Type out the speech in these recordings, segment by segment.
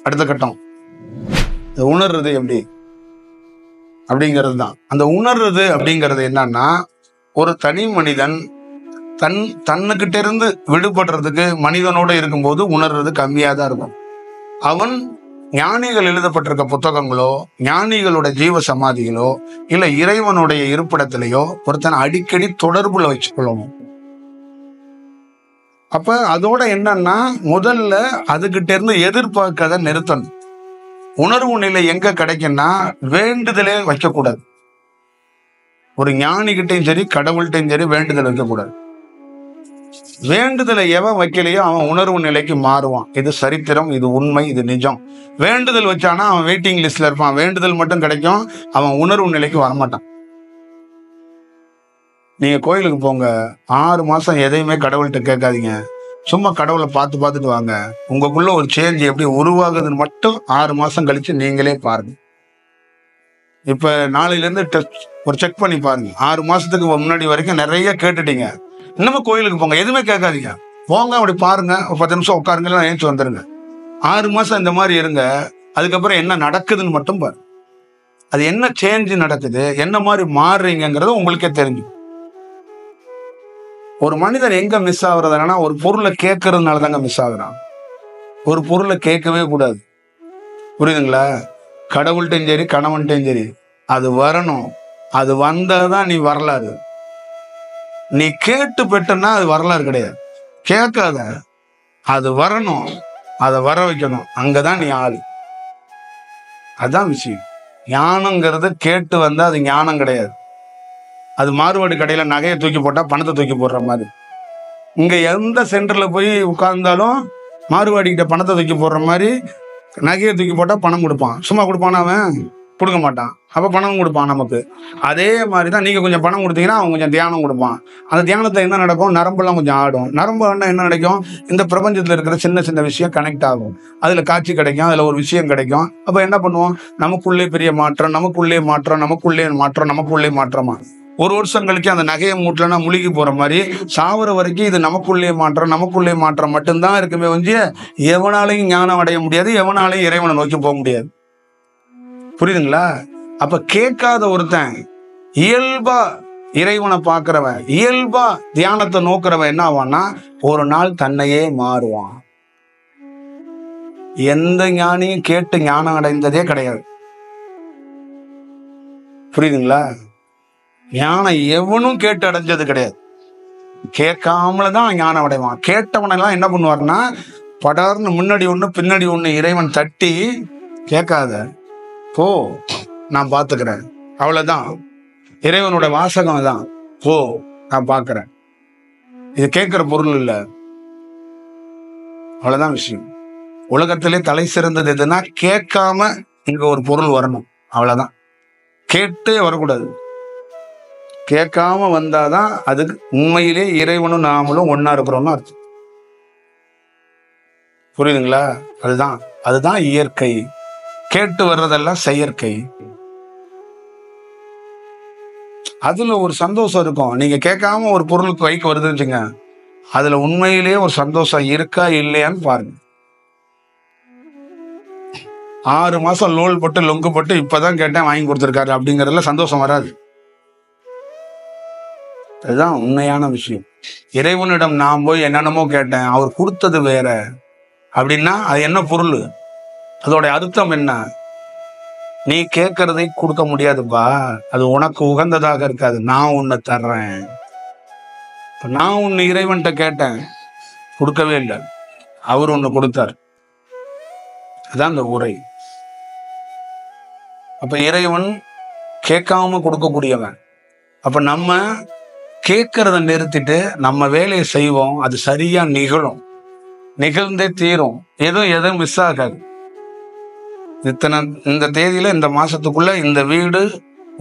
அடுத்த கட்டம். உணர்றது எப்படி அப்படிங்கிறது தான். அந்த உணர்றது அப்படிங்கிறது என்னன்னா, ஒரு தனி மனிதன் தன்னுக்கிட்ட இருந்து விடுபடுறதுக்கு மனிதனோட இருக்கும்போது உணர்றது கம்மியா தான் இருக்கும். அவன் ஞானிகள் எழுதப்பட்டிருக்க புத்தகங்களோ, ஞானிகளோட ஜீவ சமாதிகளோ, இல்ல இறைவனுடைய இருப்பிடத்திலேயோ ஒருத்தனை அடிக்கடி தொடர்புல வச்சுக்கொள்ளணும். அப்ப அதோட என்னன்னா, முதல்ல அதுகிட்ட இருந்து எதிர்பார்க்கறத நிறுத்தணும். உணர்வு நிலை எங்க கிடைக்கும்னா, வேண்டுதலே வைக்கக்கூடாது. ஒரு ஞானிகிட்டையும் சரி, கடவுள்கிட்டையும் சரி வேண்டுதல் வைக்கக்கூடாது. வேண்டுதலை எவன் வைக்கலையோ அவன் உணர்வு நிலைக்கு மாறுவான். இது சரித்திரம், இது உண்மை, இது நிஜம். வேண்டுதல் வச்சானா அவன் வெயிட்டிங் லிஸ்ட்ல இருப்பான். வேண்டுதல் மட்டும் கிடைக்கும், அவன் உணர்வு நிலைக்கு வரமாட்டான். நீங்க கோயிலுக்கு போங்க, 6 மாசம் எதையுமே கடவுள்கிட்ட கேட்காதீங்க. சும்மா கடவுளை பார்த்துட்டு வாங்க. உங்களுக்குள்ள ஒரு சேஞ்ச் எப்படி உருவாகுதுன்னு மட்டும் 6 மாசம் கழிச்சு நீங்களே பாருங்க. இப்ப நாளையில இருந்து ஒரு செக் பண்ணி பாருங்க. 6 மாசத்துக்கு முன்னாடி வரைக்கும் நிறைய கேட்டுட்டீங்க. இன்னமும் கோயிலுக்கு போங்க, எதுவுமே கேட்காதீங்க. போங்க, அப்படி பாருங்க, ஒரு 10 நிமிஷம் உட்காருங்க, எழுந்து வந்துருங்க. 6 மாசம் இந்த மாதிரி இருங்க. அதுக்கப்புறம் என்ன நடக்குதுன்னு மட்டும் பாருங்க. அது என்ன சேஞ்ச் நடக்குது, என்ன மாதிரி மாறுறீங்கிறது உங்களுக்கே தெரிஞ்சு. ஒரு மனிதன் எங்க மிஸ் ஆகுறதுனா, ஒரு பொருளை கேட்கறதுனால தாங்க மிஸ் ஆகுறான். ஒரு பொருளை கேட்கவே கூடாது. புரியுதுங்களா? கடவுள்கிட்டையும் சரி, கணவன்கிட்டையும் சரி, அது வரணும். அது வந்தாதான் நீ வரலாறு. நீ கேட்டு பெற்றனா அது வரலாறு கிடையாது. கேட்காத, அது வரணும், அதை வர வைக்கணும். அங்கதான் நீ ஆளு. அதுதான் விஷயம். ஞானங்கிறது கேட்டு வந்தா அது ஞானம் கிடையாது. அது மாறுபாடு கடையில நகையை தூக்கி போட்டா பணத்தை தூக்கி போடுற மாதிரி. இங்க எந்த சென்டர்ல போய் உட்கார்ந்தாலும் மாறுபாடி கிட்ட பணத்தை தூக்கி போடுற மாதிரி, நகையை தூக்கி போட்டா பணம் கொடுப்பான். சும்மா கொடுப்பானா? அவன் கொடுக்க மாட்டான். அப்ப பணம் கொடுப்பான் நமக்கு. அதே மாதிரிதான் நீங்க கொஞ்சம் பணம் கொடுத்தீங்கன்னா அவன் கொஞ்சம் தியானம் கொடுப்பான். அந்த தியானத்துல என்ன நடக்கும்? நரம்பெல்லாம் கொஞ்சம் ஆடும். நரம்பு ஆடினா என்ன நடக்கும்? இந்த பிரபஞ்சத்துல இருக்கிற சின்ன சின்ன விஷயம் கனெக்ட் ஆகும். அதுல காட்சி கிடைக்கும், அதுல ஒரு விஷயம் கிடைக்கும். அப்ப என்ன பண்ணுவோம்? நமக்குள்ளே பெரிய மாற்றம், நமக்குள்ளே மாற்றம், நமக்குள்ளே மாற்றம், நமக்குள்ளே மாற்றமா. ஒரு வருஷம் கழிச்சு அந்த நகையை மூட்டலன்னா முழுகி போற மாதிரி சாவர வரைக்கும் இது நமக்குள்ளே மாற்றம் மட்டும்தான் இருக்குமே ஒழிய எவனாலையும் ஞானம் அடைய முடியாது, எவனாலையும் இறைவனை நோக்கி போக முடியாது. புரியுதுங்களா? அப்ப கேட்காத ஒருத்தன் இயல்பா இறைவனை பார்க்கிறவன், இயல்பா தியானத்தை நோக்கிறவன் என்ன ஆவான்னா, ஒரு நாள் தன்னையே மாறுவான். எந்த ஞானியும் கேட்டு ஞானம் அடைந்ததே கிடையாது. புரியுதுங்களா? ஞானம் எவனும் கேட்டு அடைஞ்சது கிடையாது. கேட்காமலதான் ஞானம் அடைவான். கேட்டவனெல்லாம் என்ன பண்ணுவார்னா, படார்னு முன்னாடி ஒண்ணு பின்னாடி ஒண்ணு இறைவன் தட்டி, கேட்காத போ, நான் பாத்துக்கிறேன், அவ்வளவுதான். இறைவனோட வாசகம் தான், போ நான் பாக்குறேன். இது கேட்கிற பொருள் இல்ல, அவ்வளவுதான் விஷயம். உலகத்திலே தலை சிறந்தது எதுனா, கேட்காம இங்க ஒரு பொருள் வரணும், அவ்வளவுதான். கேட்டே வரக்கூடாது. கேட்காம வந்தாதான் அதுக்கு உண்மையிலே இறைவனும் நாமளும் ஒன்னா இருக்கிறோம்னு அர்த்தம். புரியுதுங்களா? அதுதான் இயற்கை. கேட்டு வர்றதெல்லாம் செயற்கை. அதுல ஒரு சந்தோஷம் இருக்கும். நீங்க கேட்காம ஒரு பொருளுக்கு கைக்கு வருதுன்னு வச்சுங்க, அதுல உண்மையிலேயே ஒரு சந்தோஷம் இருக்கா இல்லையான்னு பாருங்க. 6 மாசம் லோல் போட்டு லொங்கு போட்டு இப்பதான் கேட்டேன் வாங்கி கொடுத்துருக்காரு அப்படிங்கறதுல சந்தோஷம் வராது. அதுதான் உண்மையான விஷயம். இறைவனிடம் நான் போய் என்னென்னமோ கேட்டேன், அவர் கொடுத்தது வேற அப்படின்னா அது என்ன பொருள்? அதோட அர்த்தம் என்ன? நீ கேட்கறதை கொடுக்க முடியாதுப்பா, அது உனக்கு உகந்ததாக இருக்காது. நான் உன்னை தர்றேன். நான் உன்னை இறைவன்கிட்ட கேட்டேன், கொடுக்கவே இல்லை, அவர் ஒண்ணு கொடுத்தார். அதான் அந்த உரை. அப்ப இறைவன் கேட்காம கொடுக்கக்கூடியவன். அப்ப நம்ம கேட்கறத நிறுத்திட்டு நம்ம வேலையை செய்வோம். அது சரியா நிகழும், நிகழ்ந்தே தீரும். எதுவும் மிஸ் ஆகாது. இந்த தேதியில இந்த மாசத்துக்குள்ள இந்த வீடு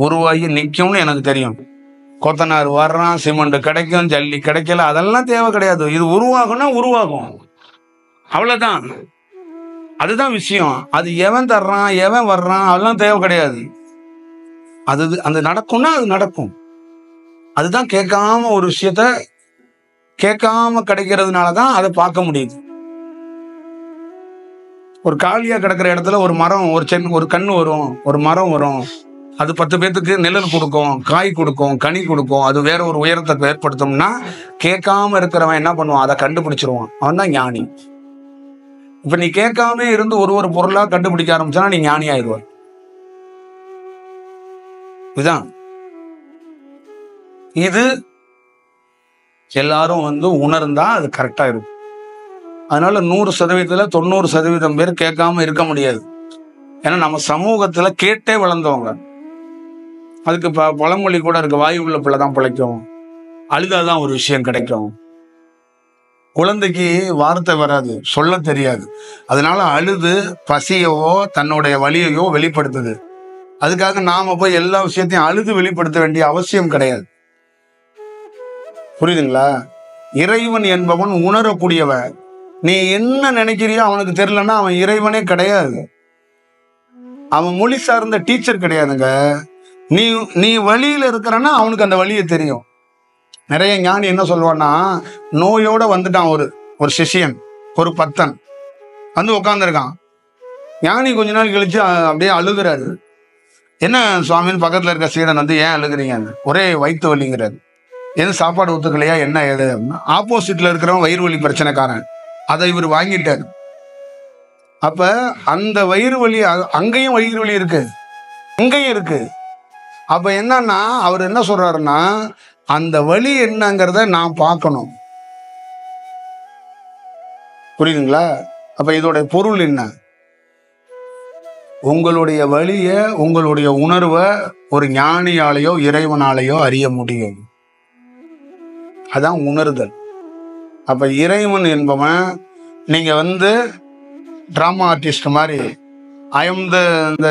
உருவாகி நிக்கும்னு எனக்கு தெரியும். கொத்தனார் வர்றான், சிமெண்ட் கிடைக்கும், ஜல்லி கிடைக்கல, அதெல்லாம் தேவை கிடையாது. இது உருவாகும்னா உருவாகும், அவ்வளவுதான். அதுதான் விஷயம். அது எவன் தர்றான், எவன் வர்றான், அதெல்லாம் தேவை கிடையாது. அது நடக்கும்னா அது நடக்கும். அதுதான் கேட்காம ஒரு விஷயத்த கேட்காம கிடைக்கிறதுனாலதான் அதை பார்க்க முடியுது. ஒரு காலியா கிடக்கிற இடத்துல ஒரு மரம், ஒரு கண்ணு வரும், ஒரு மரம் வரும். அது 10 பேத்துக்கு நிழல் கொடுக்கும், காய் கொடுக்கும், கனி கொடுக்கும். அது வேற ஒரு உயரத்தை ஏற்படுத்தும்னா கேட்காம இருக்கிறவன் என்ன பண்ணுவான்? அதை கண்டுபிடிச்சிருவான். அவன் தான் ஞானி. இப்ப நீ கேட்காம இருந்து ஒரு பொருளா கண்டுபிடிக்க ஆரம்பிச்சா நீ ஞானி ஆயிடுவ. இதுதான் இது எல்லாரும் உணர்ந்தா அது கரெக்டா இருக்கும். அதனால 100%, 90% பேர் கேட்காம இருக்க முடியாது. ஏன்னா நம்ம சமூகத்துல கேட்டே வளர்ந்தவங்க. அதுக்கு பழமொழி கூட இருக்கு, வாயு உள்ள பிள்ளைதான் பிழைக்கும், அழுதாதான் ஒரு விஷயம் கிடைக்கும். குழந்தைக்கு வார்த்தை வராது, சொல்ல தெரியாது. அதனால அழுது பசியவோ தன்னுடைய வலியையோ வெளிப்படுத்துது. அதுக்காக நாம போய் எல்லா விஷயத்தையும் அழுது வெளிப்படுத்த வேண்டிய அவசியம் கிடையாது. புரியுதுங்களா? இறைவன் என்பவன் உணரக்கூடியவன். நீ என்ன நினைக்கிறியோ அவனுக்கு தெரியலன்னா அவன் இறைவனே கிடையாது. அவன் மொழி சார்ந்த டீச்சர் கிடையாதுங்க. நீ வழியில இருக்கிறன்னா அவனுக்கு அந்த வழியை தெரியும். நிறைய ஞானி என்ன சொல்லுவான்னா, நோயோட வந்துட்டான் ஒரு சிஷியன், ஒரு பக்தன் உட்காந்துருக்கான். ஞானி கொஞ்ச நாள் கழிச்சு அப்படியே அழுகுறாரு. என்ன சுவாமின்னு பக்கத்துல இருக்க சீடன் ஏன் அழுகுறீங்க? ஒரே வயிற்று வலிங்கிறாரு. எதுவும் சாப்பாடு ஒத்துக்கலையா, என்ன ஏது? ஆப்போசிட்ல இருக்கிறவன் வயிறு வலி பிரச்சனைக்காரன், அதை இவர் வாங்கிட்டாரு. அப்ப அந்த வயிறு வலி, அங்கேயும் வயிறு வலி இருக்கு, இங்கேயும் இருக்கு. அப்ப என்னன்னா அவர் என்ன சொல்றாருன்னா, அந்த வலி என்னங்கிறத நான் பார்க்கணும். புரியுதுங்களா? அப்ப இதோட பொருள் என்ன? உங்களுடைய வலிய, உங்களுடைய உணர்வை ஒரு ஞானியாலேயோ இறைவனாலேயோ அறிய முடியும். அதான் உணர்தல். அப்ப இறைவன் என்பவன், நீங்க டிராமா ஆர்டிஸ்ட் மாதிரி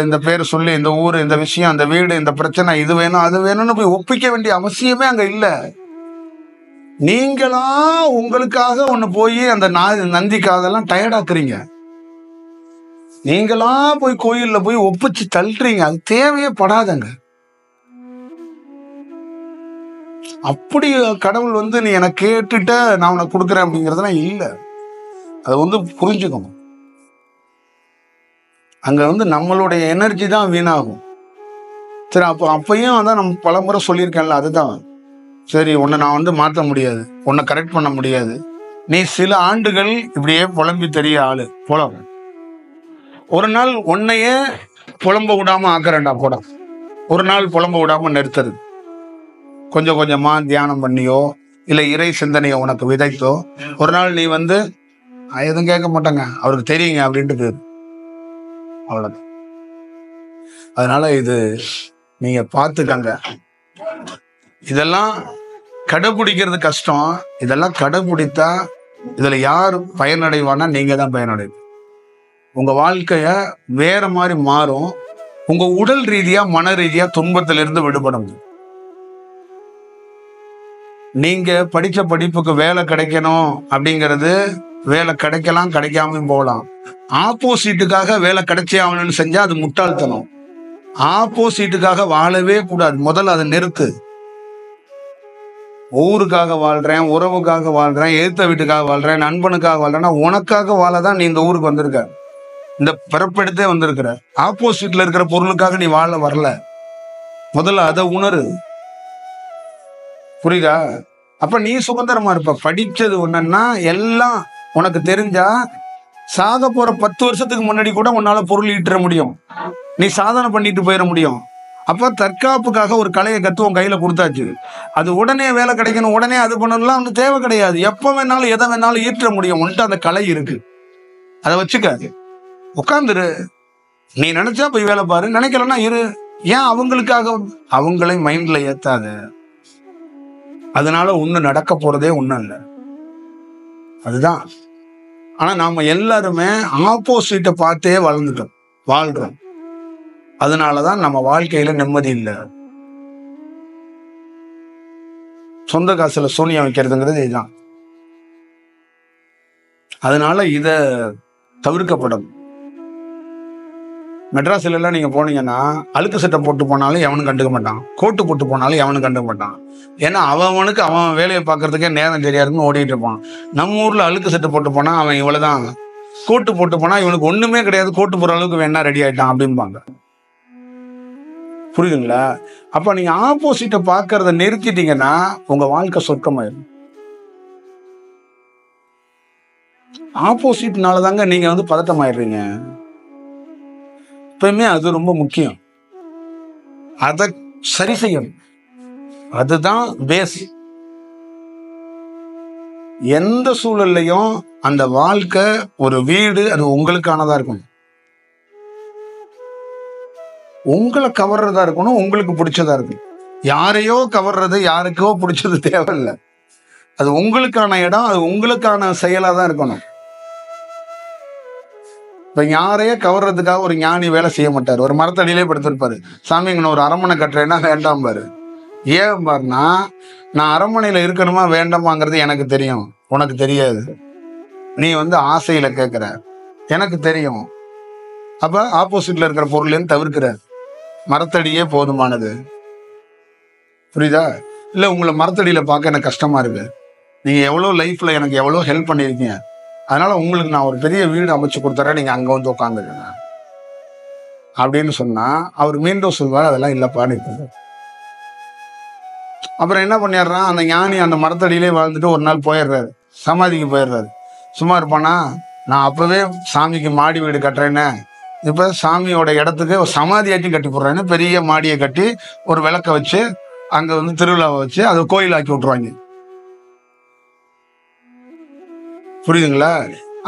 இந்த பேர் சொல்லி, இந்த ஊர், இந்த விஷயம், இந்த வீடு, இந்த பிரச்சனை, இது வேணும் அது வேணும்னு போய் ஒப்பிக்க வேண்டிய அவசியமே அங்க இல்ல. நீங்களா உங்களுக்காக ஒண்ணு போய் அந்த நந்திக்காகலாம் டயர்டாக்குறீங்க. நீங்களா போய் கோயில்ல போய் ஒப்பிச்சு தள்ளுறீங்க. அது தேவையே படாதங்க. அப்படி கடவுள் நீ எனக்கு கேட்டுட்ட நான் உனக்கு கொடுக்குறேன் அப்படிங்கிறதுலாம் இல்லை. அது புரிஞ்சுக்கணும். அங்க நம்மளுடைய எனர்ஜி தான் வீணாகும். சரி, அப்பயும் அதான் நம்ம பல முறை சொல்லியிருக்கேன்ல, அதுதான் சரி. உன்னை நான் மாற்ற முடியாது, உன்னை கரெக்ட் பண்ண முடியாது. நீ சில ஆண்டுகள் இப்படியே புலம்பி தெரிய ஆளு புலம். ஒரு நாள் உன்னையே புலம்ப விடாம ஆக்குறேன்டா போட. ஒரு நாள் புலம்ப விடாம நிறுத்துறது. கொஞ்சம் கொஞ்சமா தியானம் பண்ணியோ இல்ல இறை சிந்தனையோ உனக்கு விதைத்தோ ஒரு நாள் நீ எதுவும் கேட்க மாட்டாங்க, அவருக்கு தெரியுங்க அப்படின்ட்டு போயிரு. அவ்வளவு. அதனால இது நீங்க பார்த்துக்கங்க. இதெல்லாம் கடைபிடிக்கிறது கஷ்டம். இதெல்லாம் கடைபிடித்தா இதுல யார் பயனடைவானா நீங்க தான் பயனடைவீங்க. உங்க வாழ்க்கைய வேற மாதிரி மாறும். உங்க உடல் ரீதியா மன ரீதியா துன்பத்திலிருந்து விடுபட முடியும். நீங்க படிச்ச படிப்புக்கு வேலை கிடைக்கணும் அப்படிங்கிறது, வேலை கிடைக்கலாம் கிடைக்காம போகலாம். ஆப்போசிட்டுக்காக வேலை கிடைச்சே ஆகணும்னு செஞ்சா அது முட்டாள்தனம். ஆப்போசிட்டுக்காக வாழவே கூடாது. முதல்ல அதை நிறுத்து. ஊருக்காக வாழ்றேன், உறவுக்காக வாழ்றேன், எதிர்த்த வீட்டுக்காக வாழ்றேன், நண்பனுக்காக வாழ்றேன்னா உனக்காக வாழதான் நீ இந்த ஊருக்கு வந்திருக்க, இந்த பிறப்பெடுத்தே வந்திருக்கிற. ஆப்போசிட்ல இருக்கிற பொருளுக்காக நீ வாழ வரல. முதல்ல அதை உணரு. புரியுதா? அப்ப நீ சுதந்திரமா இருப்ப. படிச்சது ஒண்ணுன்னா எல்லாம் உனக்கு தெரிஞ்சா சாக போற 10 வருஷத்துக்கு முன்னாடி கூட உன்னால பொருள் ஈட்ட முடியும். நீ சாதனை பண்ணிட்டு போயிட முடியும். அப்ப தற்காப்புக்காக ஒரு கலையை கத்து உன் கையில கொடுத்தாச்சு. அது உடனே வேலை கிடைக்கணும், உடனே அது பண்ணலாம் தேவை கிடையாது. எப்ப வேணாலும் எதை வேணாலும் ஈட்ட முடியும். உன்ட்டு அந்த கலை இருக்கு, அதை வச்சுக்காது. உட்காந்துரு. நீ நினைச்சா போய் வேலை பாரு, நினைக்கலன்னா இரு. ஏன் அவங்களுக்காக அவங்களை மைண்ட்ல ஏத்தாத. அதனால ஒண்ணு நடக்க போறதே ஒண்ணும் இல்லை. அதுதான். ஆனா நாம எல்லாருமே ஆப்போசிட்டை பார்த்தே வாழ்றோம். அதனாலதான் நம்ம வாழ்க்கையில நிம்மதி இல்லை. சொந்த காசுல சூனியம் வைக்கிறதுங்கிறது இதுதான். அதனால இத தவிர்க்கப்படும். மெட்ராஸ்ல எல்லாம் நீங்க போனீங்கன்னா அழுக்கு சட்டை போட்டு போனாலும் எவனும் கண்டுக்க மாட்டான், கோட்டு போட்டு போனாலும் எவனும் கண்டுக்க மாட்டான். ஏன்னா அவனுக்கு அவன் வேலையை பார்க்கறதுக்கே நேரம் தெரியாதுன்னு ஓடிட்டு இருப்பான். நம்ம ஊர்ல அழுக்கு சட்டை போட்டு போனா அவன் இவ்வளவுதான் கோட்டு போட்டு போனா இவனுக்கு ஒண்ணுமே கிடையாது, கோட்டு போற அளவுக்கு வேணா ரெடி ஆயிட்டான் அப்படிம்பாங்க. புரியுதுங்களா? அப்ப நீங்க ஆப்போசிட்ட பாக்குறத நிறுத்திட்டீங்கன்னா உங்க வாழ்க்கை சொர்க்கமாயிரும். ஆப்போசிட்னாலதாங்க நீங்க பதட்டமாயிடுறீங்க. எப்பயுமே அது ரொம்ப முக்கியம். அத சரி செய்யணும். அதுதான் பேஸ். எந்த சூழல்லையும் அந்த வாழ்க்கை, ஒரு வீடு, அது உங்களுக்கானதா இருக்கணும். உங்களை கவர்றதா இருக்கணும், உங்களுக்கு பிடிச்சதா இருக்கணும். யாரையோ கவர்றது, யாருக்கோ பிடிச்சது தேவையில்லை. அது உங்களுக்கான இடம், அது உங்களுக்கான செயலா தான் இருக்கணும். இப்ப யாரையே கவர்றதுக்காக ஒரு ஞானி வேலை செய்ய மாட்டாரு. ஒரு மரத்தடியிலே படுத்திருப்பாரு. சாமி இங்க ஒரு அரண்மனை கட்டுறேன்னா வேண்டாம் பாரு. ஏன் பாருன்னா, நான் அரண்மனையில இருக்கணுமா வேண்டாமாங்கிறது எனக்கு தெரியும், உனக்கு தெரியாது. நீ ஆசையில கேட்கிற, எனக்கு தெரியும். அப்ப ஆப்போசிட்ல இருக்கிற பொருளையும் தவிர்க்கிற. மரத்தடியே போதுமானது. புரியுதா? இல்ல உங்களை மரத்தடியில பார்க்க எனக்கு கஷ்டமா இருக்கு, நீங்க எவ்வளவு லைஃப்ல எனக்கு எவ்வளவு ஹெல்ப் பண்ணிருக்கீங்க, அதனால உங்களுக்கு நான் ஒரு பெரிய வீடு அமைச்சு கொடுத்துறேன், நீங்க அங்க உட்காந்துருங்க அப்படின்னு சொன்னா அவர் மீண்டும் சொல்வார், அதெல்லாம் இல்லப்பான்னு. அப்புறம் என்ன பண்ணிடுறான், அந்த ஞானி அந்த மரத்தடியிலே வாழ்ந்துட்டு ஒரு நாள் போயிடுறாரு, சமாதிக்கு போயிடுறாரு. சும்மா இருப்பானா? நான் அப்பவே சாமிக்கு மாடி வீடு கட்டுறேன்னு, இப்ப சாமியோட இடத்துக்கு ஒரு சமாதியாச்சும் கட்டி போடுறேன்னு பெரிய மாடியை கட்டி ஒரு விளக்க வச்சு அங்க திருவிழாவை வச்சு அதை கோயில் ஆக்கி விட்டுருவாங்க. புரியுதுங்களா?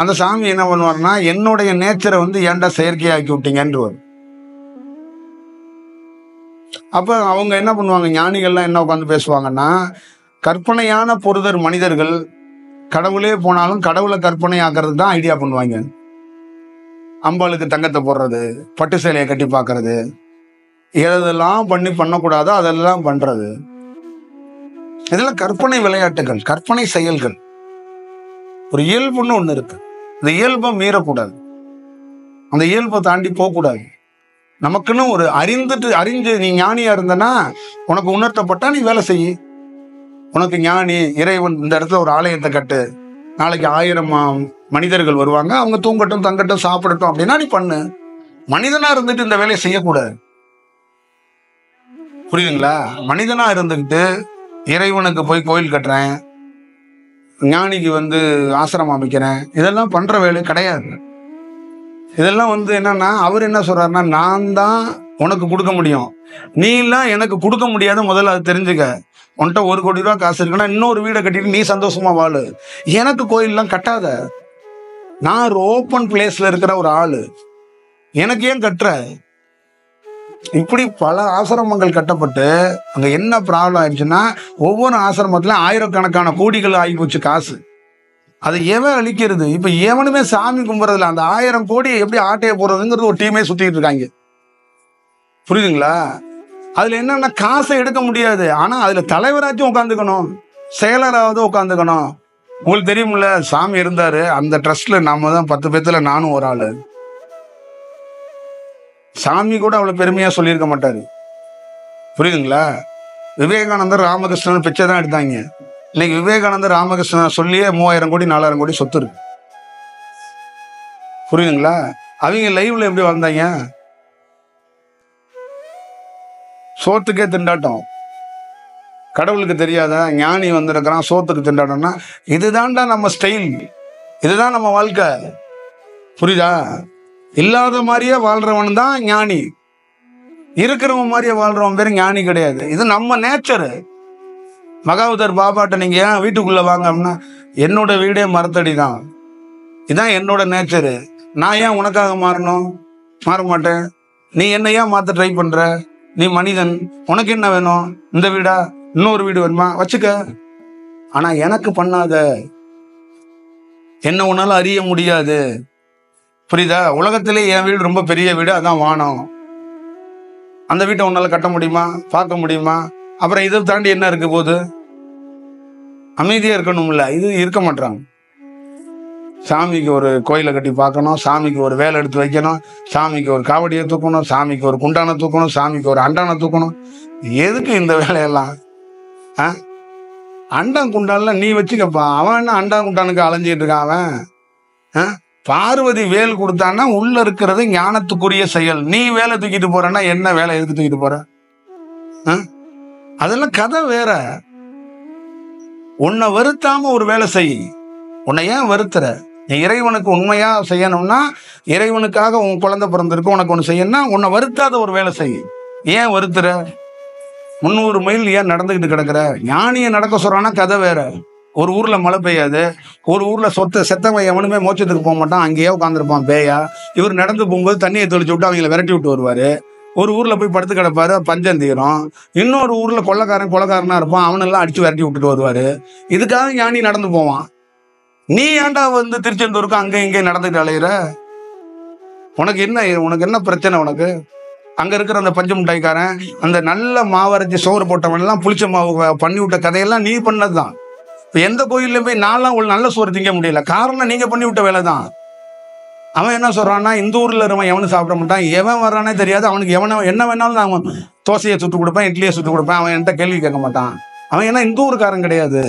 அந்த சாமி என்ன பண்ணுவாருன்னா, என்னுடைய நேச்சரை ஏன்டா செயற்கையாக்கி விட்டீங்கன்னு வரும். அப்ப அவங்க என்ன பண்ணுவாங்க, ஞானிகள்லாம் என்ன உட்காந்து பேசுவாங்கன்னா, கற்பனையான பொருதர் மனிதர்கள் கடவுளே போனாலும் கடவுளை கற்பனை ஆக்குறதுக்கு தான் ஐடியா பண்ணுவாங்க. அம்பாளுக்கு தங்கத்தை போடுறது, பட்டு சேலையை கட்டி பார்க்கறது, எதெல்லாம் பண்ணக்கூடாதோ அதெல்லாம் பண்றது, இதெல்லாம் கற்பனை விளையாட்டுகள், கற்பனை செயல்கள். ஒரு இயல்புன்னு ஒண்ணு இருக்கு, இந்த இயல்பை மீறக்கூடாது, அந்த இயல்பை தாண்டி போகக்கூடாது. நமக்குன்னு ஒரு அறிஞ்சு நீ ஞானியா இருந்தனா உனக்கு உணர்த்தப்பட்டா நீ வேலை செய்ய. உனக்கு ஞானி இறைவன் இந்த இடத்துல ஒரு ஆலயத்தை கட்டு, நாளைக்கு 1000 மனிதர்கள் வருவாங்க, அவங்க தூங்கட்டும் தங்கட்டும் சாப்பிடட்டும் அப்படின்னா நீ பண்ணு. மனிதனா இருந்துட்டு இந்த வேலையை செய்யக்கூடாது. புரியுதுங்களா? மனிதனா இருந்துக்கிட்டு இறைவனுக்கு போய் கோயில் கட்டுறேன், ஞானிக்கு ஆசிரமம் அமைக்கிறேன், இதெல்லாம் பண்ற வேலை கிடையாது. இதெல்லாம் என்னன்னா, அவர் என்ன சொல்றாருன்னா, நான் தான் உனக்கு கொடுக்க முடியும், நீ எல்லாம் எனக்கு கொடுக்க முடியாது, முதல்ல அது தெரிஞ்சுக்க. உன்கிட்ட 1 கோடி ரூபாய் காசு இருக்குன்னா இன்னொரு வீடை கட்டிட்டு நீ சந்தோஷமா வாழு, எனக்கு கோயில்லாம் கட்டாத. நான் ஒரு ஓப்பன் பிளேஸ்ல இருக்கிற ஒரு ஆளு, எனக்கு ஏன் கட்டுற? இப்படி பல ஆசிரமங்கள் கட்டப்பட்டு அங்க என்ன ப்ராப்ளம் ஆயிடுச்சுன்னா, ஒவ்வொரு ஆசிரமத்திலும் ஆயிரக்கணக்கான கோடிகள் ஆகி போச்சு காசு. அதை எவன் அழிக்கிறது? இப்ப எவனுமே சாமி கும்பிடுறதுல அந்த 1000 கோடி எப்படி ஆட்டைய போறதுங்கிறது ஒரு டீமே சுத்திட்டு இருக்காங்க. புரியுதுங்களா? அதுல என்னன்னா, காசை எடுக்க முடியாது, ஆனா அதுல தலைவராச்சும் உட்காந்துக்கணும், செயலராவது உட்காந்துக்கணும். உங்களுக்கு தெரியுமில்ல, சாமி இருந்தாரு அந்த ட்ரஸ்ட்ல, நாம தான் 10 பேத்துல நானும் ஒரு ஆளு. சாமி கூட அவ்வளவு பெருமையா சொல்லியிருக்க மாட்டாரு. புரியுதுங்களா? விவேகானந்தர் ராமகிருஷ்ணன் பிச்சை தான் எடுத்தாங்க. இன்னைக்கு விவேகானந்தர் ராமகிருஷ்ணன் சொல்லியே 3000 கோடி 4000 கோடி சொத்து இருக்கு. புரியுதுங்களா? அவங்க லைவ்ல எப்படி வந்தாங்க? சோத்துக்கே திண்டாட்டம். கடவுளுக்கு தெரியாத ஞானி வந்திருக்கிறான் சோத்துக்கு திண்டாட்டம்னா, இதுதான்டா நம்ம ஸ்டைல், இதுதான் நம்ம வாழ்க்கை. புரியுதா? இல்லாத மாதிரியே வாழ்றவன் தான் ஞானி, இருக்கிறவன் மாதிரியே வாழ்றவன் பேரு ஞானி கிடையாது. இது நம்ம நேச்சரு. மகாவதர் பாபாட்ட நீங்க ஏன் வீட்டுக்குள்ள வாங்க அப்படின்னா, என்னோட வீடே மரத்தடி தான், இதான் என்னோட நேச்சரு, நான் ஏன் உனக்காக மாறணும்? மாற மாட்டேன். நீ என்ன ஏன் மாத்த ட்ரை பண்ற? நீ மனிதன், உனக்கு என்ன வேணும்? இந்த வீடா? இன்னொரு வீடு வேணுமா? வச்சுக்க, ஆனா எனக்கு பண்ணாத, என்ன உன்னால அறிய முடியாது. புரியுதா? உலகத்திலே என் வீடு ரொம்ப பெரிய வீடு, அதான் வானம். அந்த வீட்டை உன்னால கட்ட முடியுமா? பார்க்க முடியுமா? அப்புறம் இதை தாண்டி என்ன இருக்கு போது? அமைதியா இருக்கணும்ல, இது இருக்க மாட்டாங்க. சாமிக்கு ஒரு கோயிலை கட்டி பார்க்கணும், சாமிக்கு ஒரு வேலை எடுத்து வைக்கணும், சாமிக்கு ஒரு காவடியை தூக்கணும், சாமிக்கு ஒரு குண்டானை தூக்கணும், சாமிக்கு ஒரு அண்டானை தூக்கணும். எதுக்கு இந்த வேலையெல்லாம்? அண்டான் குண்டான்ல நீ வச்சுக்கப்பா, அவன் என்ன அண்டான் குண்டானுக்கு அலைஞ்சிட்டு இருக்கான்? அவன் பார்வதி வேல் கொடுத்தான்னா உள்ள இருக்கிறது ஞானத்துக்குரிய செயல். நீ வேலை தூக்கிட்டு போறன்னா என்ன வேலை எதுக்கு தூக்கிட்டு போற? அதெல்லாம் கதை வேற. உன்னை வருத்தாம ஒரு வேலை செய். உன்னை ஏன் வருத்துற? நீ இறைவனுக்கு உண்மையா செய்யணும்னா, இறைவனுக்காக உன் குழந்தை பிறந்திருக்கு, உனக்கு ஒன்று செய்யணும்னா உன்னை வருத்தாத ஒரு வேலை செய். ஏன் வருத்துற? 300 மைல் ஏன் நடந்துகிட்டு கிடக்குற? ஞானியை நடக்க சொல்றான்னா கதை வேற. ஒரு ஊர்ல மழை பெய்யாது, ஒரு ஊர்ல செத்தவன் எவனுமே மோட்சத்துக்கு போக மாட்டான், அங்கேயே உட்காந்துருப்பான் பேயா. இவர் நடந்து போகும்போது தண்ணியை தெளிச்சு விட்டு அவங்களை விரட்டி விட்டு வருவாரு. ஒரு ஊர்ல போய் படுத்து கிடப்பாரு, பஞ்சம் தீரும். இன்னொரு ஊர்ல கொள்ளக்காரனா இருப்பான், அவனெல்லாம் அடிச்சு விரட்டி விட்டுட்டு வருவாரு. இதுக்காக ஞானி நடந்து போவான். நீ ஏன்டா வந்து திருச்செந்தூருக்கு அங்கே இங்கே நடந்துட்டு அலையிற? உனக்கு என்ன பிரச்சனை? உனக்கு அங்க இருக்கிற அந்த பஞ்சு மிட்டாய்க்காரன், அந்த நல்ல மாவரைச்சி சோறு போட்டவன் எல்லாம் புளிச்ச மாவு பண்ணி விட்ட கதையெல்லாம் நீ பண்ணதுதான். இப்ப எந்த கோயில்ல போய் நான்லாம் ஒரு நல்ல சோறு திங்க முடியல, காரணம் நீங்க பண்ணி விட்ட வேலை தான். அவன் என்ன சொல்றான்னா, இந்த ஊர்ல இருவன் எவனும் சாப்பிட மாட்டான், எவன் வர்றானே தெரியாது, அவனுக்கு என்ன வேணாலும் நான் தோசையை சுட்டு கொடுப்பேன், இட்லியை சுட்டு கொடுப்பேன், அவன் என்கிட்ட கேள்வி கேட்க மாட்டான். அவன் என்ன இந்த ஊருக்காரன் கிடையாது,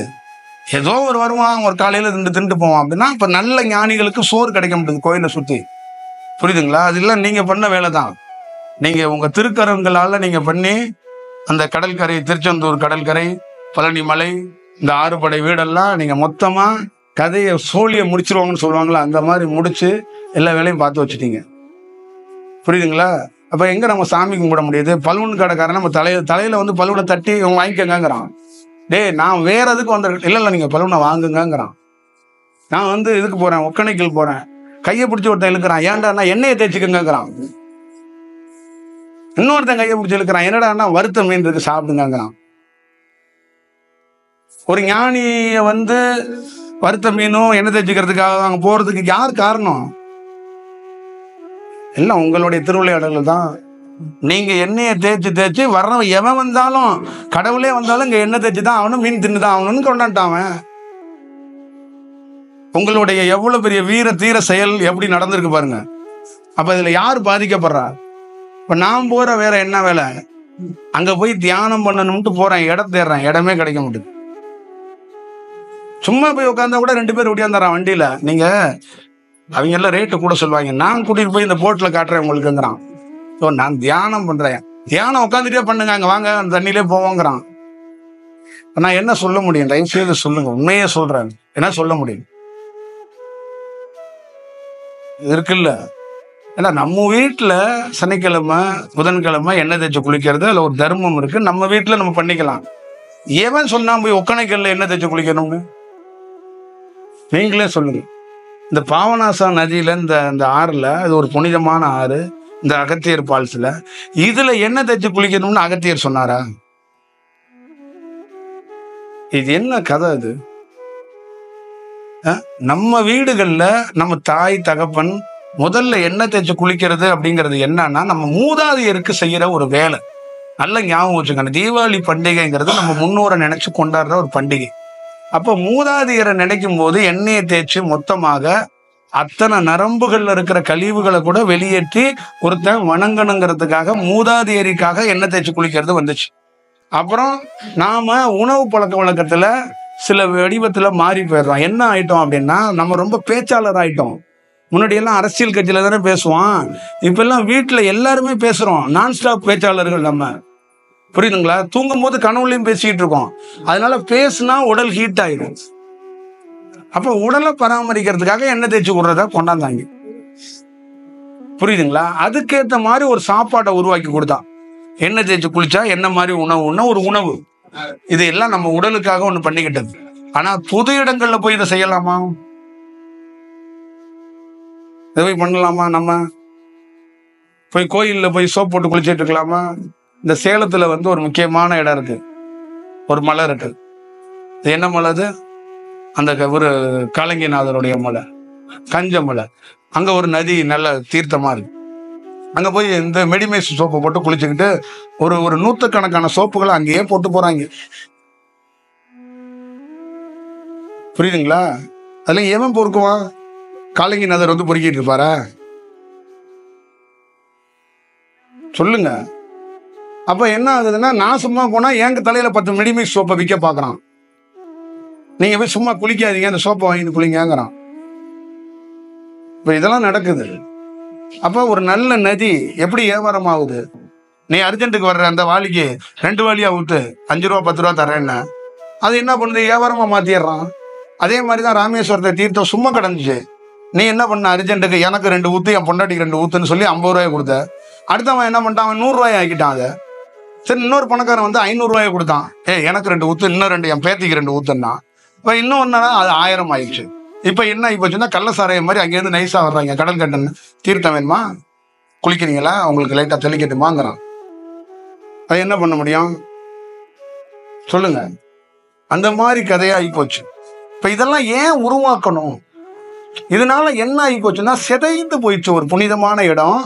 ஏதோ ஒரு வருவான், ஒரு காலையில தின்ட்டு போவான் அப்படின்னா. இப்ப நல்ல ஞானிகளுக்கு சோறு கிடைக்க மாட்டேங்குது கோயிலை சுத்தி. புரியுதுங்களா? அது இல்லை நீங்க பண்ண வேலை தான். நீங்க உங்க திருக்கரங்களால நீங்க பண்ணி அந்த கடற்கரை, திருச்செந்தூர் கடற்கரை, பழனி மலை, இந்த 6 படை வீடெல்லாம் நீங்க மொத்தமா கதையை சோழியை முடிச்சிருவாங்கன்னு சொல்லுவாங்களா, அந்த மாதிரி முடிச்சு எல்லா வேலையும் பார்த்து வச்சுட்டீங்க. புரியுதுங்களா? அப்ப எங்க நம்ம சாமி கும்பிட முடியுது? பலூன் கடைக்காரன் நம்ம தலையில வந்து பலூனை தட்டி இவங்க வாங்கிக்கங்கிறான். டேய், நான் வேற எதுக்கு வந்திருக்கேன்? இல்ல நீங்க பலூனை வாங்குங்கிறான். நான் வந்து இதுக்கு போறேன், ஒக்கணைக்கல் போறேன், கையை பிடிச்சி ஒருத்தன் இழுக்கிறான், ஏன்டா நான் எண்ணெயை தேய்ச்சிக்கங்கிறான். இன்னொருத்தன் கையை பிடிச்சி இழுக்கிறான், என்னடா வறுத்த மீன் இருக்கு சாப்பிடுங்கிறான். ஒரு ஞானிய வந்து வறுத்த மீனும் எண்ணெய் தேய்ச்சிக்கிறதுக்காக அங்க போறதுக்கு யார் காரணம்? எல்லாம் உங்களுடைய திருவிளையாடல்கள் தான். நீங்க எண்ணெயை தேய்ச்சி வர்றவன் எவன் வந்தாலும், கடவுளே வந்தாலும் இங்க எண்ணெய் தேய்ச்சி தான் அவனும், மீன் தின்னுதான் அவனு கொண்டாட்டான். உங்களுடைய எவ்வளவு பெரிய வீர தீர செயல் எப்படி நடந்திருக்கு பாருங்க. அப்ப இதுல யார் பாதிக்கப்படுறா? இப்ப நான் போற வேற என்ன வேலை? அங்க போய் தியானம் பண்ணணும்ட்டு போறேன், இடம் தேடுறேன், இடமே கிடைக்க மாட்டேங்குது. சும்மா போய் உட்காந்தா கூட 2 பேர் ஒடியாந்துறான் வண்டியில. நீங்க அவங்க எல்லாம் ரேட்டு கூட சொல்லுவாங்க, நான் கூட்டிட்டு போய் இந்த போட்ல காட்டுறேன் உங்களுக்குங்கிறான். ஸோ நான் தியானம் பண்றேன், தியானம் உட்காந்துட்டே பண்ணுங்க, அங்க வாங்க அந்த தண்ணியிலே போவோங்கிறான். நான் என்ன சொல்ல முடியும்? தயவு செய்து சொல்லுங்க, உண்மையே சொல்றேன், என்ன சொல்ல முடியும்? இருக்குல்ல. ஏன்னா நம்ம வீட்டுல சனிக்கிழமை புதன்கிழமை எண்ணெய் தேய்ச்சி குளிக்கிறது அதுல ஒரு தர்மம் இருக்கு. நம்ம வீட்டுல நம்ம பண்ணிக்கலாம். எவன் சொன்னா போய் ஒக்கணைக்கல்ல எண்ணெய் தேய்ச்சி குளிக்கணும்னு? நீங்களே சொல்லுங்க. இந்த பாவநாசா நதியில இந்த ஆறுல, அது ஒரு புனிதமான ஆறு, இந்த அகத்தியர் பால்ஸ்ல, இதுல எண்ணெய் தேய்ச்சி குளிக்கணும்னு அகத்தியர் சொன்னாரா? இது என்ன கதை? அது நம்ம வீடுகள்ல நம்ம தாய் தகப்பன் முதல்ல எண்ணெய் தேய்ச்சி குளிக்கிறது அப்படிங்கிறது என்னன்னா, நம்ம மூதாதையருக்கு செய்யற ஒரு வேலை. நல்ல ஞாபகம் வச்சுக்கணும். தீபாவளி பண்டிகைங்கிறது நம்ம முன்னோரை நினைச்சு கொண்டாடுற ஒரு பண்டிகை. அப்ப மூதாதையரை நினைக்கும் போது எண்ணெயை தேய்ச்சி மொத்தமாக அத்தனை நரம்புகள்ல இருக்கிற கழிவுகளை கூட வெளியேற்றி ஒருத்தன் வணங்கணுங்கிறதுக்காக மூதாதையரிக்காக எண்ணெய் தேய்ச்சி குளிக்கிறது வந்துச்சு. அப்புறம் நாம உணவு பழக்க வழக்கத்துல சில வடிவத்துல மாறி போயிடுறோம். என்ன ஆயிட்டோம் அப்படின்னா, நம்ம ரொம்ப பேச்சாளர் ஆயிட்டோம். முன்னாடி எல்லாம் அரசியல் கட்சியில தானே பேசுவான், இப்ப எல்லாம் வீட்டுல எல்லாருமே பேசுறோம், நான் ஸ்டாப் பேச்சாளர்கள் நம்ம. புரியுதுங்களா? தூங்கும் போது கனவுலையும் பேசிக்கிட்டு இருக்கோம். அதனால பேசுனா உடல் ஹீட் ஆயிடும். அப்ப உடலை பராமரிக்கிறதுக்காக எண்ணெய் தேய்ச்சி விடுறத கொண்டாந்தாங்க. புரியுதுங்களா? அதுக்கேற்ற மாதிரி ஒரு சாப்பாட்டை உருவாக்கி கொடுத்தா, எண்ணெய் தேய்ச்சி குளிச்சா என்ன மாதிரி உணவுன்னா ஒரு உணவு. இது எல்லாம் நம்ம உடலுக்காக ஒண்ணு பண்ணிக்கிட்டது. ஆனா பொது இடங்கள்ல போய் இதை செய்யலாமா? இதை போய் பண்ணலாமா? நம்ம போய் கோயில்ல போய் சோப் போட்டு குளிச்சுட்டு இருக்கலாமா? இந்த சேலத்துல வந்து ஒரு முக்கியமான இடம் இருக்கு, ஒரு மலை இருக்கு. இது என்ன மலை? அது அந்த ஒரு காலங்கிநாதருடைய மலை, கஞ்ச மலை. அங்க ஒரு நதி நல்ல தீர்த்தமா இருக்கு. அங்க போய் இந்த மெடிமேஸ் சோப்பை போட்டு குளிச்சுக்கிட்டு ஒரு 100கணக்கான சோப்புகளை அங்கேயே போட்டு போறாங்க. புரியுதுங்களா? அதுல எவன் பொறுக்குவான்? காலங்கிநாதர் வந்து பொறுக்கிட்டு இருப்பாரா? சொல்லுங்க. அப்ப என்ன ஆகுதுன்னா, நான் சும்மா போனா எங்க தலையில 10 மெடிமேஸ் சோப்பை விற்க பாக்குறான். நீங்க போய் சும்மா குளிக்காதீங்க, அந்த சோப்பை வாங்கிட்டு குளிங்கிறான். இப்போ இதெல்லாம் நடக்குது. அப்போ ஒரு நல்ல நதி எப்படி வியாபாரம் ஆகுது? நீ அர்ஜென்ட்டுக்கு வர்ற அந்த வாளிக்கு 2 வாளியா ஊத்து, 5 ரூபா 10 ரூபா தரேன்னா அது என்ன பண்ணுது? வியாபாரமா மாத்திடுறான். அதே மாதிரி தான் ராமேஸ்வரத்தை தீர்த்தம் சும்மா கிடந்துச்சு. நீ என்ன பண்ண? அர்ஜென்ட்டுக்கு எனக்கு 2 ஊத்து, என் பொண்டாட்டிக்கு 2 ஊத்துன்னு சொல்லி 50 ரூபாயை கொடுத்த. அடுத்தவன் என்ன பண்ணிட்டான்? அவன் 100 ரூபாயை ஆக்கிட்டான். அதை சரி, இன்னொரு பணக்காரன் வந்து 500 ரூபாயை கொடுத்தான். எனக்கு 2 ஊத்து, இன்னும் 2 என் பேத்திக்கு 2 ஊத்துன்னா இப்போ இன்னும் ஒன்னா அது 1000 ஆயிடுச்சு. இப்போ என்ன ஆகி போச்சுன்னா கள்ளசாராயம் மாதிரி அங்கேருந்து நைஸா வர்றாங்க. கடல் கட்டன்னு தீர்த்தம் வேணுமா, குளிக்கிறீங்களா, உங்களுக்கு லைட்டா தெளிக்கட்டுமாங்கிறான். அது என்ன பண்ண முடியும் சொல்லுங்க? அந்த மாதிரி கதையா ஆகி போச்சு. இப்ப இதெல்லாம் ஏன் உருவாக்கணும்? இதனால என்ன ஆகி போச்சுன்னா சிதைந்து போயிடுச்சு ஒரு புனிதமான இடம்.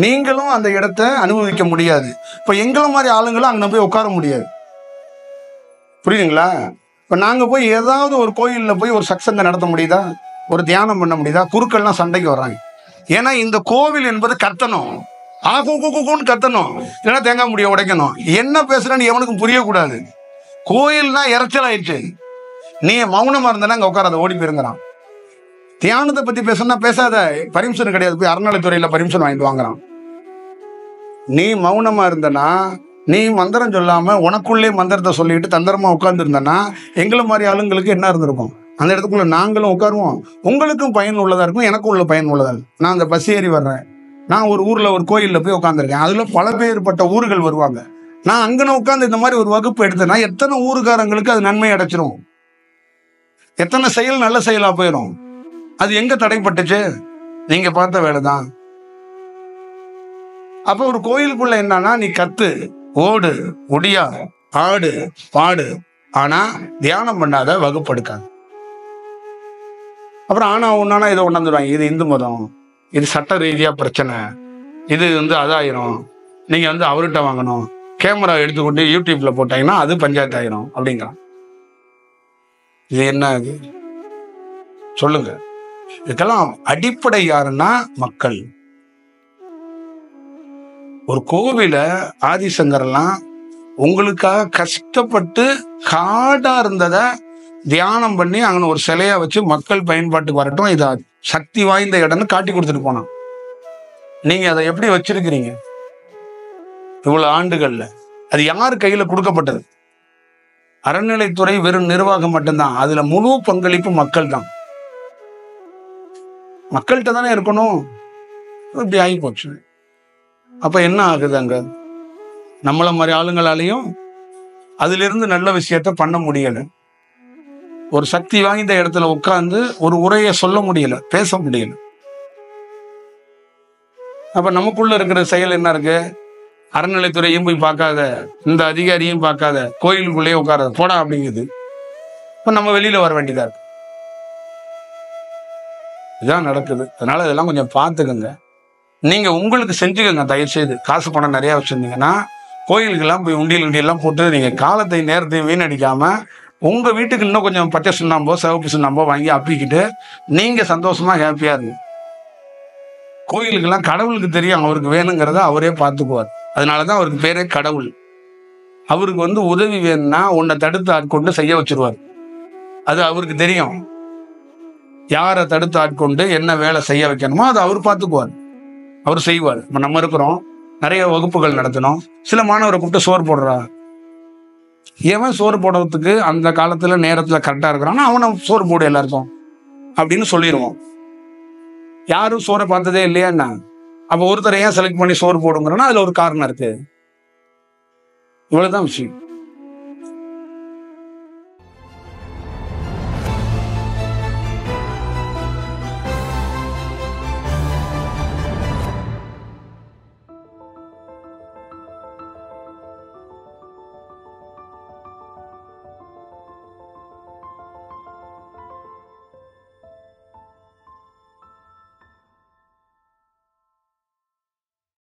நீங்களும் அந்த இடத்த அனுபவிக்க முடியாது. இப்ப எங்களை மாதிரி ஆளுங்களும் அங்க போய் உட்கார முடியாது. புரியுதுங்களா? இப்ப நாங்க போய் ஏதாவது ஒரு கோயில்ல போய் ஒரு சத்சங்க நடத்த முடியுதா? ஒரு தியானம் பண்ண முடியுதா? குருக்கள்லாம் சண்டைக்கு வர்றாங்க. ஏன்னா இந்த கோவில் என்பது கத்தணும், கூன்னு கத்தணும், இல்லைன்னா தேங்காய் முடிய உடைக்கணும். என்ன பேசுறேன்னு எவனுக்கும் புரியக்கூடாது. கோயில்னா இறைச்சல் ஆயிடுச்சு. நீ மௌனமா இருந்தா அங்க உட்காராத, ஓடி போயிருங்கிறான். தியானத்தை பத்தி பேசணும்னா பேசாத, பர்மிஷன் கிடையாது, போய் அறநிலைத்துறையில பர்மிஷன் வாங்கிட்டு வாங்குறான். நீ மௌனமா இருந்தனா, நீ மந்திரம் சொல்லாம உனக்குள்ளே மந்திரத்தை சொல்லிட்டு தந்திரமா உட்கார்ந்து இருந்தனா எங்களை மாதிரி ஆளுங்களுக்கு என்ன இருந்திருக்கும்? அந்த இடத்துக்குள்ள நாங்களும் உட்காருவோம். உங்களுக்கும் பயன் உள்ளதா இருக்கும், எனக்கும் உள்ள பயன் உள்ளதா இருக்கும். நான் அந்த பஸ் ஏறி வர்றேன், நான் ஒரு ஊர்ல ஒரு கோயில்ல போய் உட்காந்துருக்கேன். அதுல பல பேர்பட்ட ஊர்கள் வருவாங்க. நான் அங்கன உட்காந்து இந்த மாதிரி ஒரு வகுப்பு எடுத்தேன்னா எத்தனை ஊருக்காரங்களுக்கு அது நன்மை அடைச்சிரும், எத்தனை செயல் நல்ல செயலா போயிடும். அது எங்க தடைப்பட்டுச்சு? நீங்க பார்த்த வேலைதான். அப்ப ஒரு கோயிலுக்குள்ள என்னன்னா நீ கத்து, ஓடு, ஒடியா, ஆடு, பாடு, ஆனா தியானம் பண்ணாத, வகுப்பு எடுக்காது. அப்புறம் ஆனா ஒன்னா இதை உணர்ந்துடுவாங்க. இது இந்து மதம், இது சட்ட ரீதியா பிரச்சனை, இது அதாயிரும், நீங்க அவர்கிட்ட வாங்கணும், கேமரா எடுத்துக்கொண்டு யூடியூப்ல போட்டாங்கன்னா அது பஞ்சாயத்து ஆயிரும் அப்படிங்கிறான். இது என்ன அது சொல்லுங்க? இதுக்கெல்லாம் அடிப்படை யாருன்னா மக்கள். ஒரு கோவில ஆதிசங்கரெல்லாம் உங்களுக்காக கஷ்டப்பட்டு காடா இருந்ததை தியானம் பண்ணி அங்கே ஒரு சிலையா வச்சு மக்கள் பயன்பாட்டுக்கு வரட்டும், இது சக்தி வாய்ந்த இடம்னு காட்டி கொடுத்துட்டு போனான். நீங்க அதை எப்படி வச்சிருக்கிறீங்க இவ்வளவு ஆண்டுகள்ல? அது யார் கையில கொடுக்கப்பட்டது? அறநிலைத்துறை வெறும் நிர்வாகம் மட்டும்தான். அதுல முழு பங்களிப்பு மக்கள் தான். மக்கள்கிட்ட தானே இருக்கணும். இப்படி ஆகி போச்சு. அப்ப என்ன ஆகுது? அங்க நம்மள மாதிரி ஆளுங்களாலையும் அதுல இருந்து நல்ல விஷயத்த பண்ண முடியல. ஒரு சக்தி வாய்ந்த இடத்துல உட்கார்ந்து ஒரு உரையை சொல்ல முடியல, பேச முடியல. அப்ப நமக்குள்ள இருக்கிற செயல் என்ன இருக்கு? அறநிலைத்துறையும் போய் பார்க்காத, இந்த அதிகாரியும் பார்க்காத, கோயிலுக்குள்ளேயே உட்காராத, போடா அப்படிங்குது. இப்ப நம்ம வெளியில வர வேண்டியதா இருக்கு. இதான் நடக்குது. அதனால இதெல்லாம் கொஞ்சம் பார்த்துக்கங்க. நீங்க உங்களுக்கு செஞ்சுக்கங்க தயவு செய்து. காசு பணம் நிறைய வச்சிருந்தீங்கன்னா கோயிலுக்கெல்லாம் போய் உண்டியெல்லாம் போட்டு நீங்க காலத்தை நேரத்தையும் வீணடிக்காம உங்க வீட்டுக்கு இன்னும் கொஞ்சம் பச்சை சுண்ணாம்போ சிவப்பு சுண்ணாம்போ வாங்கி அப்பிக்கிட்டு நீங்க சந்தோஷமா ஹாப்பியா இருங்க. கோயிலுக்கெல்லாம் கடவுளுக்கு தெரியும் அவருக்கு வேணுங்கிறத அவரே பார்த்துக்குவார். அதனாலதான் அவருக்கு பேரே கடவுள். அவருக்கு உதவி வேணும்னா உன்னை தடுத்து ஆட்கொண்டு செய்ய வச்சிருவார். அது அவருக்கு தெரியும். யாரை தடுத்து ஆட்கொண்டு என்ன வேலை செய்ய வைக்கணுமோ அதை அவர் பார்த்துக்குவார், அவர் செய்வார். இப்போ நம்ம இருக்கிறோம், நிறைய வகுப்புகள் நடத்தணும். சில மாணவரை கூப்பிட்டு சோறு போடுறா, எவன் சோறு போடுறதுக்கு அந்த காலத்துல நேரத்துல கரெக்டா இருக்கிறான்னா அவனை சோறு போடு எல்லாருக்கும் அப்படின்னு சொல்லிடுவோம். யாரும் சோறை பார்த்ததே இல்லையா என்ன? அப்ப ஒருத்தரை ஏன் செலக்ட் பண்ணி சோறு போடுங்கிறோன்னா அதுல ஒரு காரணம் இருக்கு. இவ்வளவுதான் விஷயம்.